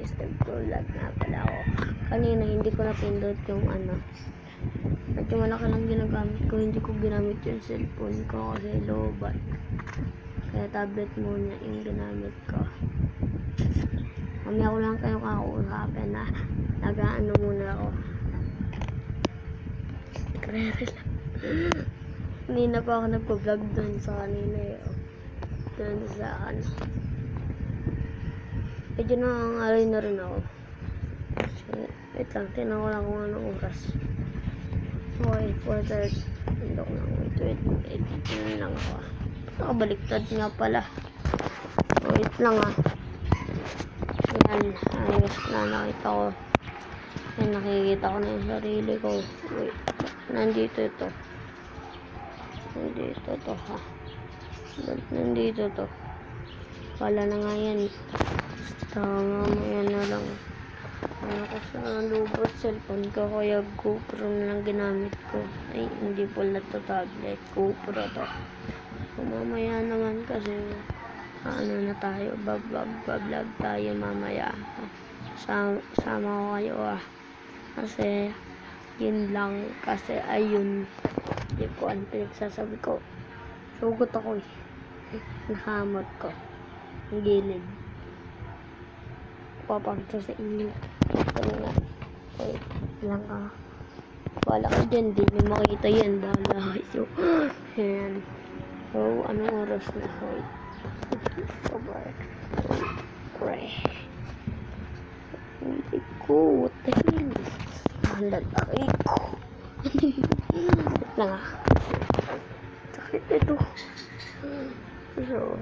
Step vlog na pala ako. Kanina hindi ko napindot yung medyo malaki lang ginagamit ko. Hindi ko ginamit yung cellphone ko kasi low-bat. Kaya tablet muna yung ginamit ko. Mamaya ko lang kayo kakausapin na nag-aano muna ako. Kanina pa ako nagpo-vlog doon sa kanina doon sa medyo nangangalay na rin ako. Wait lang, tinan ko lang kung anong oras. Okay, 4:30. Hindi ko lang, wait. Tinan lang ako. Nakabaliktad nga pala. Wait lang Yan, ayos na nakita ko. Yan, nakikita ko na yung sarili ko. Wait, nandito to nandito to. Wala na nga yan. Basta mamaya na lang. Ako sa lubot cellphone ko, kaya GoPro na lang ginamit ko. Ay, hindi pala to tablet, GoPro to. So, mamaya naman kasi na tayo, vlog tayo mamaya. Sama ko kayo kasi yun lang, kasi ayun, hindi ko ang pinagsasabi ko. Sugot ako nakamot ko ang gilid. Papakita sa inyo. Ito nga. Wait lang wala ka dyan, di nyo makita yan. Bahala kayo. Yan. So, anong oras na? Wait. Pray. Hindi ko. What the hell? Ang lalaki ko. Wait lang sakit ito. So,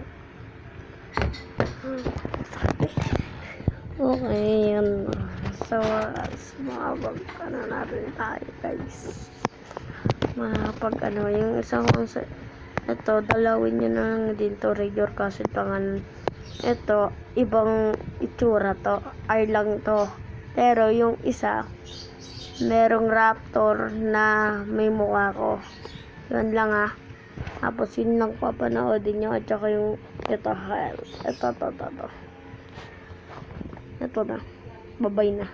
okay, yan. So, mabag natin tayo, guys. Yung isang ito, dalawin nyo na lang din to, regular kasi pangalan. Ito, ibang itsura to, ay lang to. Pero yung isa, merong raptor na may mukha ko. Yun lang Tapos yun lang papanoodin nyo, at saka yung ito na. Bye-bye na.